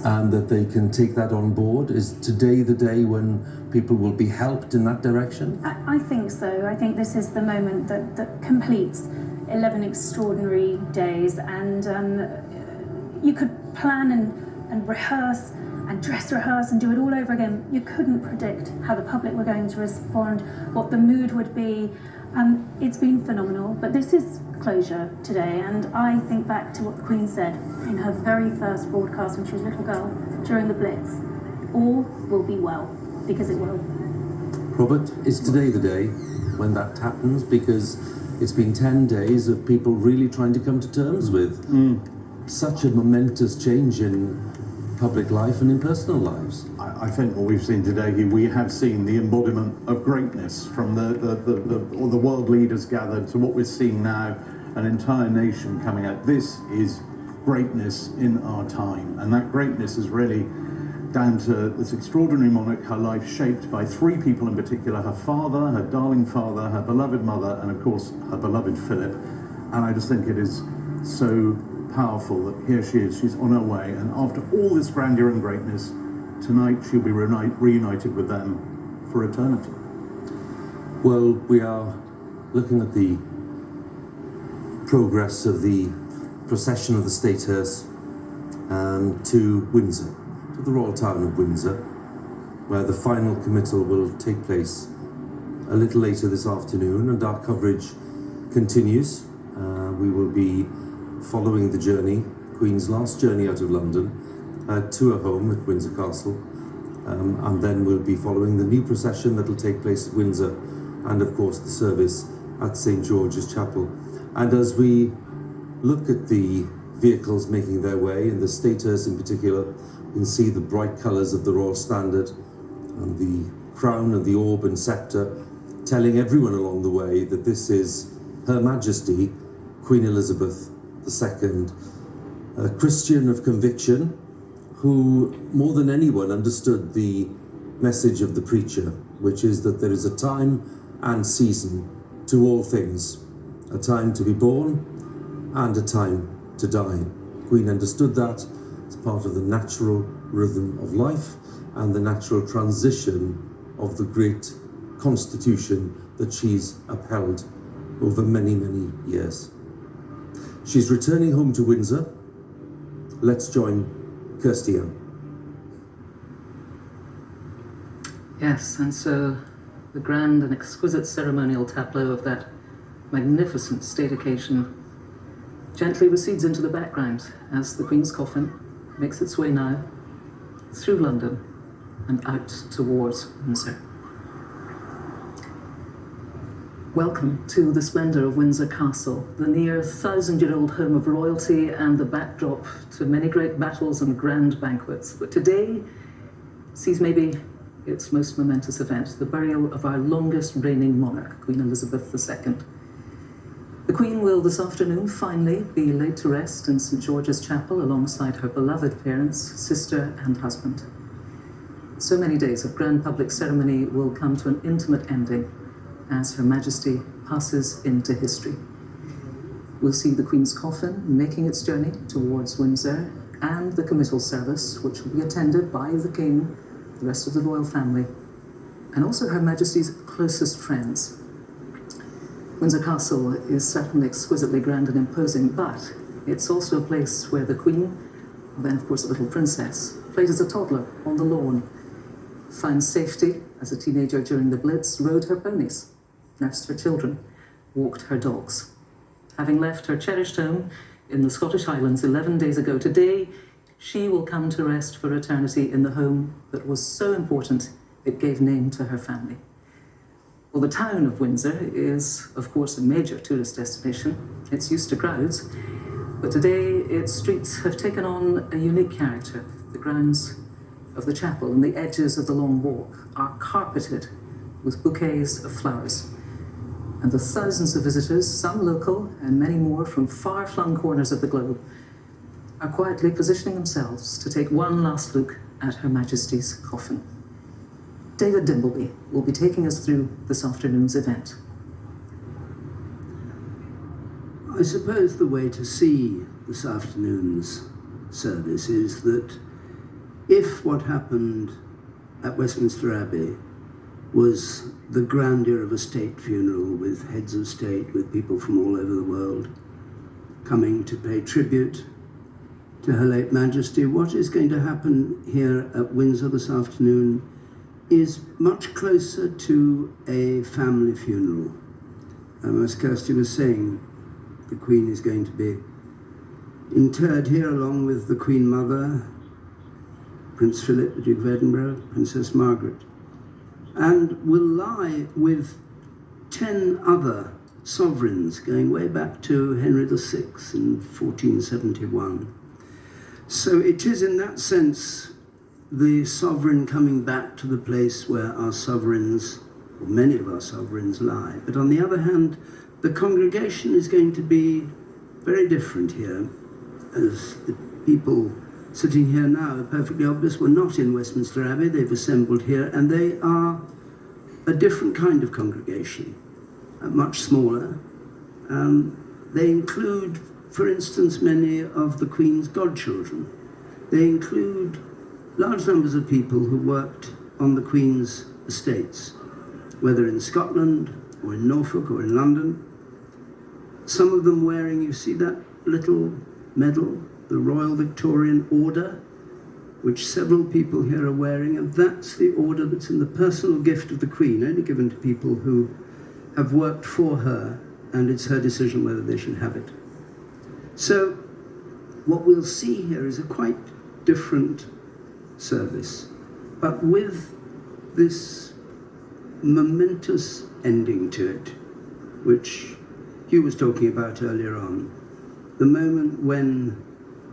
and that they can take that on board? Is today the day when people will be helped in that direction? I think so. I think this is the moment that completes 11 extraordinary days, and you could plan and rehearse and dress rehearse and do it all over again. You couldn't predict how the public were going to respond, what the mood would be. It's been phenomenal, but this is closure today, and I think back to what the Queen said in her very first broadcast when she was a little girl during the Blitz. All will be well, because it will. Robert, is today the day when that happens? Because it's been 10 days of people really trying to come to terms with such a momentous change in public life and in personal lives. I think what we've seen today, we have seen the embodiment of greatness from all the world leaders gathered to what we're seeing now, an entire nation coming out. This is greatness in our time, and that greatness is really down to this extraordinary monarch, her life shaped by three people in particular: her father, her darling father, her beloved mother, and of course her beloved Philip. And I just think it is so powerful that here she is, she's on her way, and after all this grandeur and greatness, tonight she'll be reunited with them for eternity. Well, we are looking at the progress of the procession of the State Hearse to Windsor, to the royal town of Windsor, where the final committal will take place a little later this afternoon, and our coverage continues. We will be following the journey, Queen's last journey out of London, to her home at Windsor Castle, and then we'll be following the new procession that will take place at Windsor, and of course the service at St George's Chapel. And as we look at the vehicles making their way, and the State Hearse in particular, you can see the bright colours of the Royal Standard and the crown and the orb and sceptre, telling everyone along the way that this is Her Majesty Queen Elizabeth II, a Christian of conviction who more than anyone understood the message of the preacher, which is that there is a time and season to all things, a time to be born and a time to die. Queen understood that as part of the natural rhythm of life and the natural transition of the great constitution that she's upheld over many, many years. She's returning home to Windsor. Let's join Kirsty Young. Yes, and so the grand and exquisite ceremonial tableau of that magnificent state occasion gently recedes into the background as the Queen's coffin makes its way now through London and out towards Windsor. Welcome to the splendour of Windsor Castle, the near 1,000-year-old home of royalty and the backdrop to many great battles and grand banquets. But today sees maybe its most momentous event, the burial of our longest reigning monarch, Queen Elizabeth II. The Queen will this afternoon finally be laid to rest in St George's Chapel alongside her beloved parents, sister and husband. So many days of grand public ceremony will come to an intimate ending as Her Majesty passes into history. We'll see the Queen's coffin making its journey towards Windsor, and the committal service, which will be attended by the King, the rest of the royal family, and also Her Majesty's closest friends. Windsor Castle is certainly exquisitely grand and imposing, but it's also a place where the Queen, and then of course the little princess, played as a toddler on the lawn, found safety as a teenager during the Blitz, rode her ponies, nursed her children, walked her dogs. Having left her cherished home in the Scottish Highlands 11 days ago, today she will come to rest for eternity in the home that was so important it gave name to her family. Well, the town of Windsor is, of course, a major tourist destination. It's used to crowds, but today its streets have taken on a unique character. The grounds of the chapel and the edges of the long walk are carpeted with bouquets of flowers. And the thousands of visitors, some local and many more from far-flung corners of the globe, are quietly positioning themselves to take one last look at Her Majesty's coffin. David Dimbleby will be taking us through this afternoon's event. I suppose the way to see this afternoon's service is that if what happened at Westminster Abbey was the grandeur of a state funeral with heads of state, with people from all over the world coming to pay tribute to Her late Majesty, what is going to happen here at Windsor this afternoon is much closer to a family funeral. As Kirsty was saying, the Queen is going to be interred here along with the Queen Mother, Prince Philip, the Duke of Edinburgh, Princess Margaret, and will lie with 10 other sovereigns going way back to Henry VI in 1471. So it is in that sense the sovereign coming back to the place where our sovereigns, or many of our sovereigns, lie. But on the other hand, the congregation is going to be very different here, as the people sitting here now are perfectly obvious were not in Westminster Abbey. They've assembled here, and they are a different kind of congregation, much smaller. They include, for instance, many of the Queen's godchildren. They include large numbers of people who worked on the Queen's estates, whether in Scotland or in Norfolk or in London. Some of them wearing, you see that little medal, the Royal Victorian Order, which several people here are wearing, and that's the order that's in the personal gift of the Queen, only given to people who have worked for her, and it's her decision whether they should have it. So what we'll see here is a quite different service, but with this momentous ending to it, which Hugh was talking about earlier on, the moment when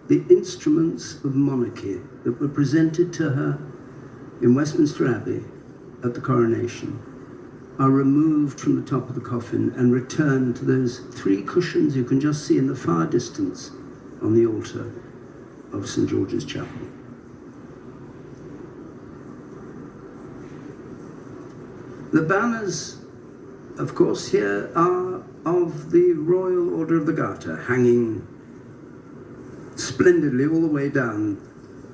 the instruments of monarchy that were presented to her in Westminster Abbey at the coronation are removed from the top of the coffin and returned to those 3 cushions you can just see in the far distance on the altar of St. George's Chapel. The banners, of course, here are of the Royal Order of the Garter, hanging splendidly all the way down.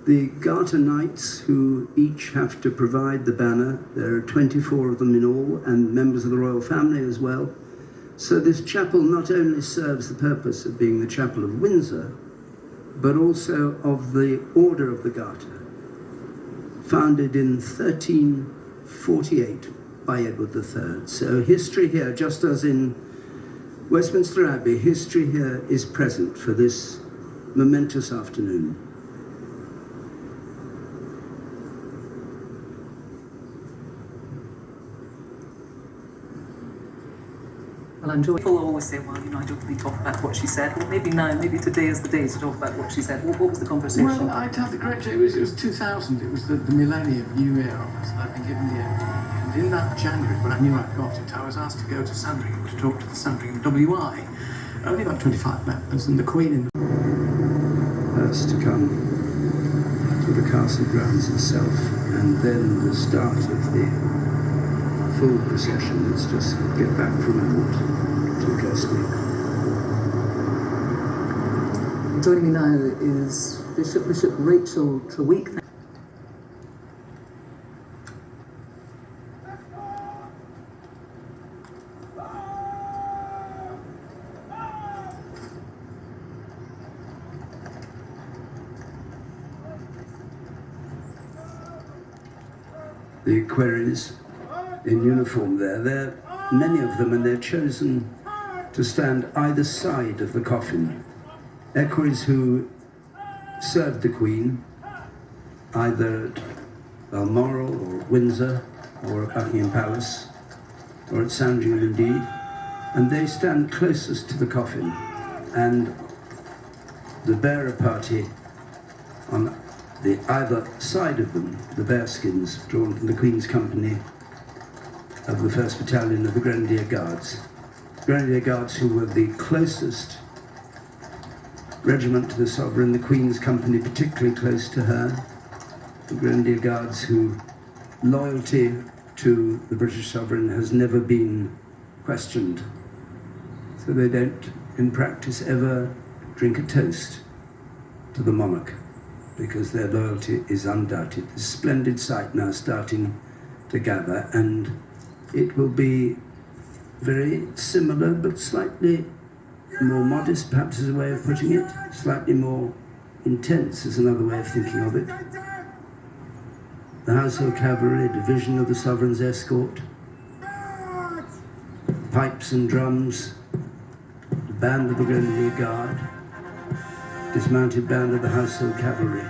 The Garter Knights, who each have to provide the banner, there are 24 of them in all, and members of the royal family as well. So this chapel not only serves the purpose of being the Chapel of Windsor, but also of the Order of the Garter, founded in 1348 by Edward III. So history here, just as in Westminster Abbey, history here is present for this momentous afternoon. Well, I'm joyful. People always say, well, I don't really talk about what she said. Well, maybe now, maybe today is the day to talk about what she said. What was the conversation? Well, I'd have the great it was 2000. It was the millennium, New Year almost. I'd been given the MBE. And in that January, when I knew I'd got it, I was asked to go to Sandringham to talk to the Sandringham WI. Only about 25 members, and the Queen in First to come to the castle grounds itself, and then the start of the full procession. Let's just get back for a moment to Kirsty. Joining me now is Bishop Rachel Treweek. The equerries in uniform there, many of them, and they're chosen to stand either side of the coffin. Equerries who served the Queen, either at Balmoral or Windsor or at Buckingham Palace or at Sandringham indeed, and they stand closest to the coffin, and the bearer party on the either side of them, the bearskins drawn from the Queen's company of the 1st Battalion of the Grenadier Guards. Grenadier Guards who were the closest regiment to the Sovereign, the Queen's company particularly close to her. The Grenadier Guards whose loyalty to the British Sovereign has never been questioned. So they don't, in practice, ever drink a toast to the monarch. because their loyalty is undoubted. A splendid sight now starting to gather, and it will be very similar but slightly more modest, perhaps is a way of putting it, slightly more intense is another way of thinking of it. The Household Cavalry, a division of the Sovereign's escort, pipes and drums, the band of the Grenadier Guard, dismounted band of the Household Cavalry.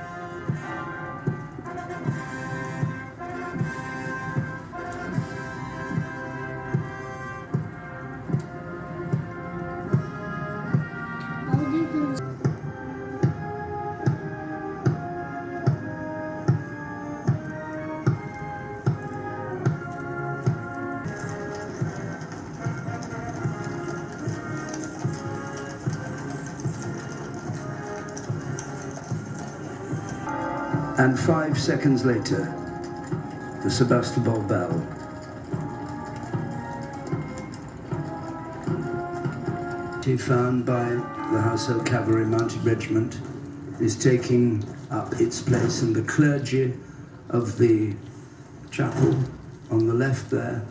And 5 seconds later, the Sebastopol bell. Found by the Household Cavalry Mounted Regiment is taking up its place, and the clergy of the chapel on the left there.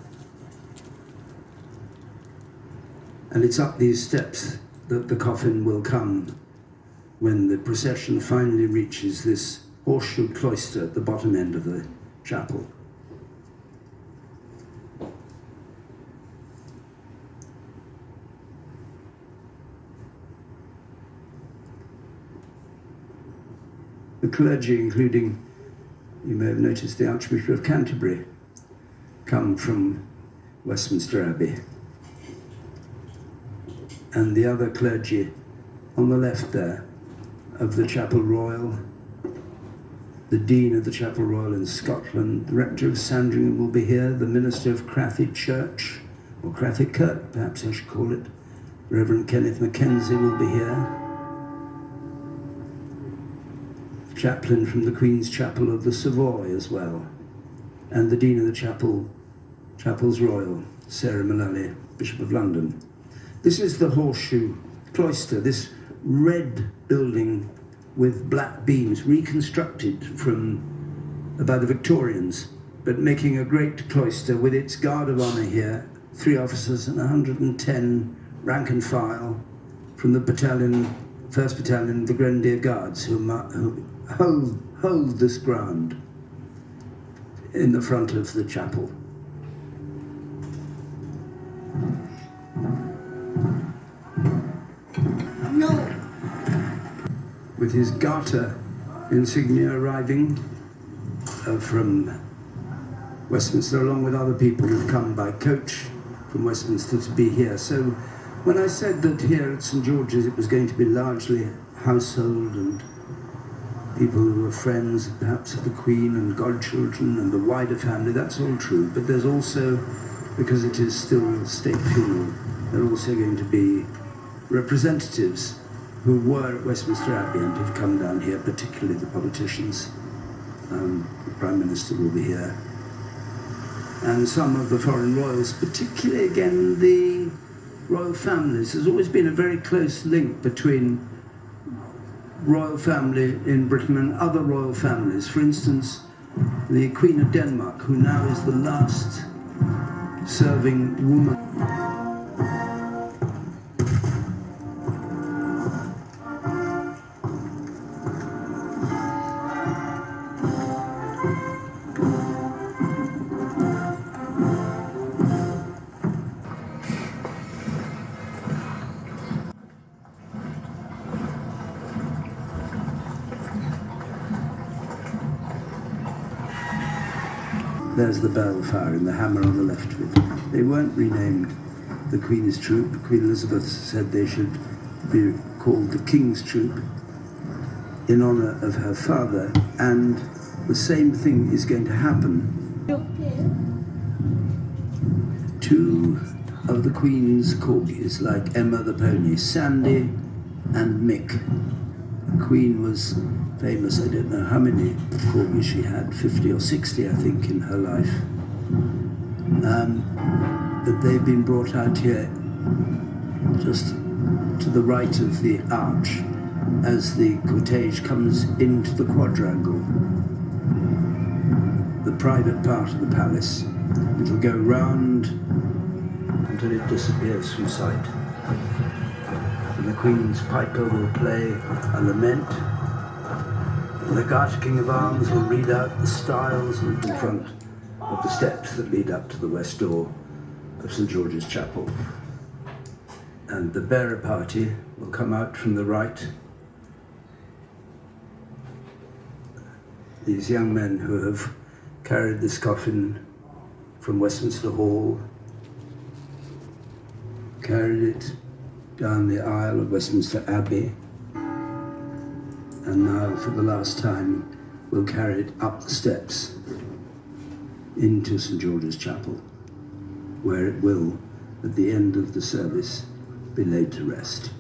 And it's up these steps that the coffin will come when the procession finally reaches this horseshoe cloister at the bottom end of the chapel. The clergy, including, you may have noticed, the Archbishop of Canterbury, come from Westminster Abbey. And the other clergy on the left there of the Chapel Royal, the Dean of the Chapel Royal in Scotland, the Rector of Sandringham will be here, the Minister of Crathie Church, or Crathie Kirk, perhaps I should call it, Reverend Kenneth Mackenzie will be here, chaplain from the Queen's Chapel of the Savoy as well, and the Dean of the Chapels Royal, Sarah Mullally, Bishop of London. This is the Horseshoe Cloister, this red building with black beams, reconstructed by the Victorians, but making a great cloister with its guard of honour here, 3 officers and 110 rank and file from the 1st Battalion of the Grenadier Guards who hold this ground in the front of the chapel. With his Garter insignia arriving from Westminster, along with other people who've come by coach from Westminster to be here. So when I said that here at St George's it was going to be largely household and people who were friends perhaps of the Queen and godchildren and the wider family, that's all true. But there's also, because it is still a state funeral, there are also going to be representatives who were at Westminster Abbey and have come down here, particularly the politicians. The Prime Minister will be here. And some of the foreign royals, particularly, again, the royal families. There's always been a very close link between royal family in Britain and other royal families. For instance, the Queen of Denmark, who now is the last serving woman. There's the bell firing, the hammer on the left of it. They weren't renamed the Queen's Troop. Queen Elizabeth said they should be called the King's Troop in honour of her father, and the same thing is going to happen. 2 of the Queen's corgis, like Emma the pony, Sandy and Mick. The Queen was famous, I don't know how many corgis she had, 50 or 60 I think in her life. But they've been brought out here just to the right of the arch as the cortege comes into the quadrangle, the private part of the palace. It'll go round until it disappears from sight. And the Queen's piper will play a lament. And the Garter King of Arms will read out the styles in front of the steps that lead up to the west door of St. George's Chapel. And the bearer party will come out from the right. These young men who have carried this coffin from Westminster Hall, carried it down the aisle of Westminster Abbey, and now for the last time will carry it up the steps into St. George's Chapel, where it will, at the end of the service, be laid to rest.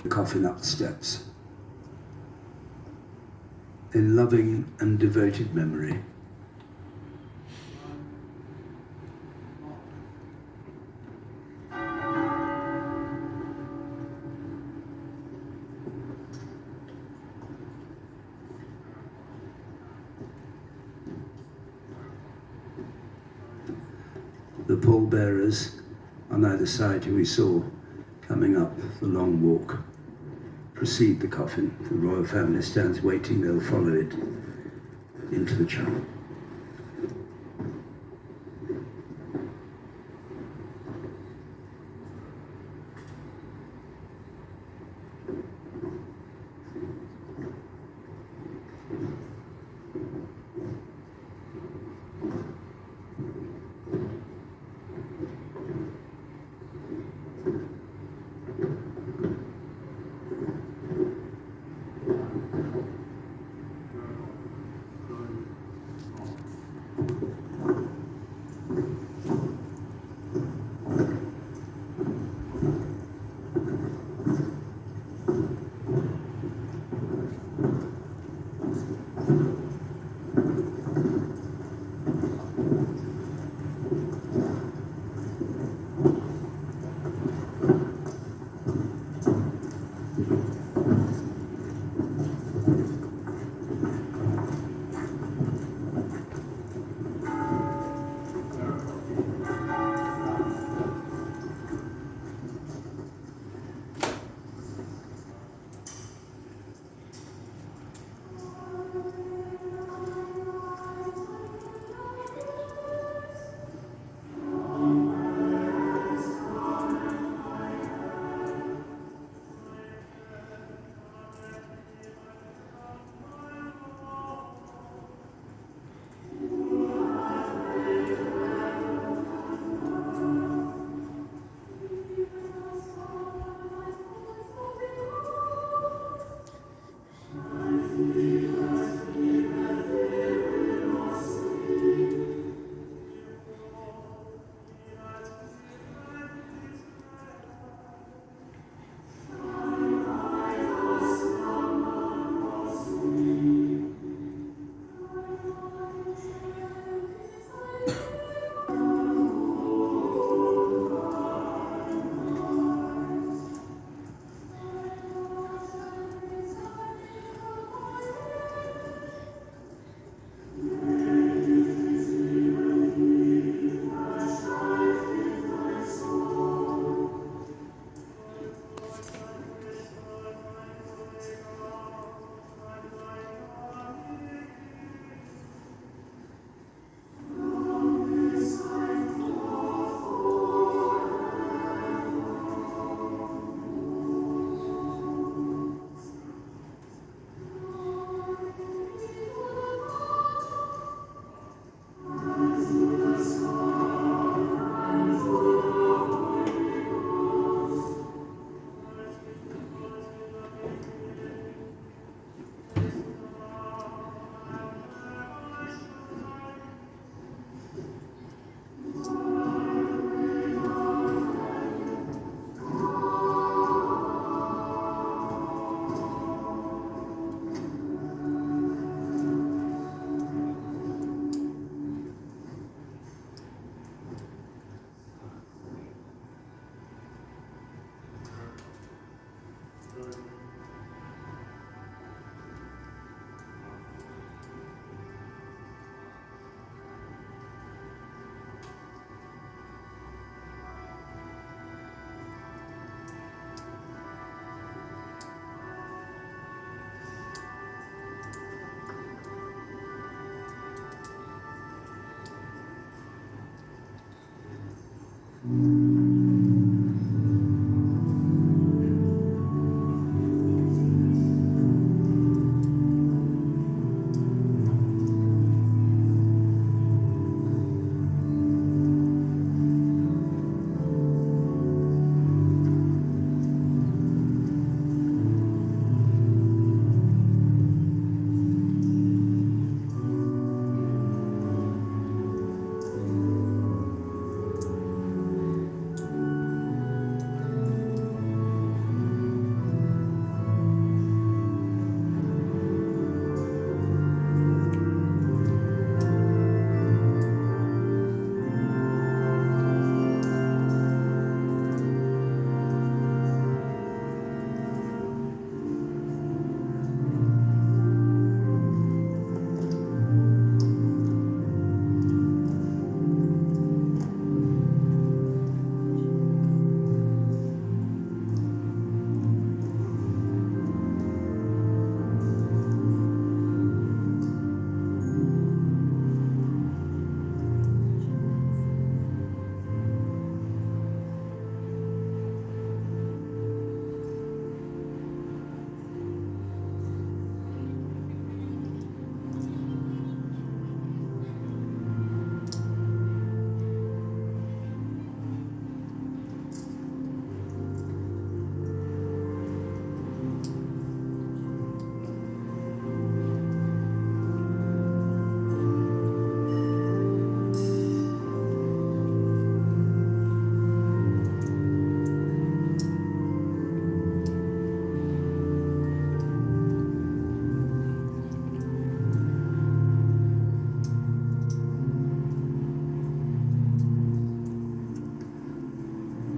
The coffin up the steps. In loving and devoted memory. The pallbearers on either side who we saw coming up the long walk precede the coffin. The royal family stands waiting, they'll follow it into the chapel.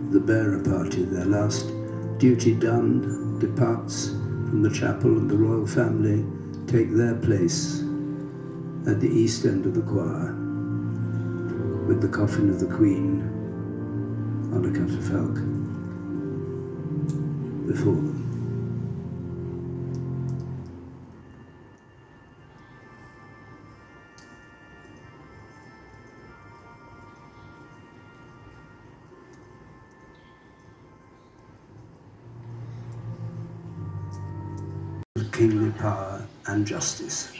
The bearer party, their last duty done, departs from the chapel, and the royal family take their place at the east end of the choir with the coffin of the Queen on a catafalque before them. Kingly power and justice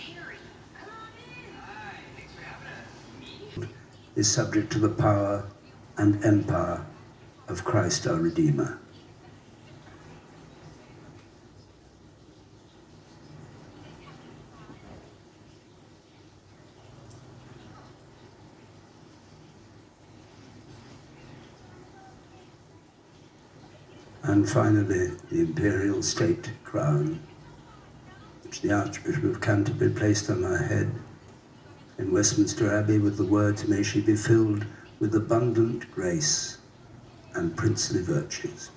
is subject to the power and empire of Christ our Redeemer. And finally, the imperial state crown, which the Archbishop of Canterbury placed on her head in Westminster Abbey with the words, "May she be filled with abundant grace and princely virtues."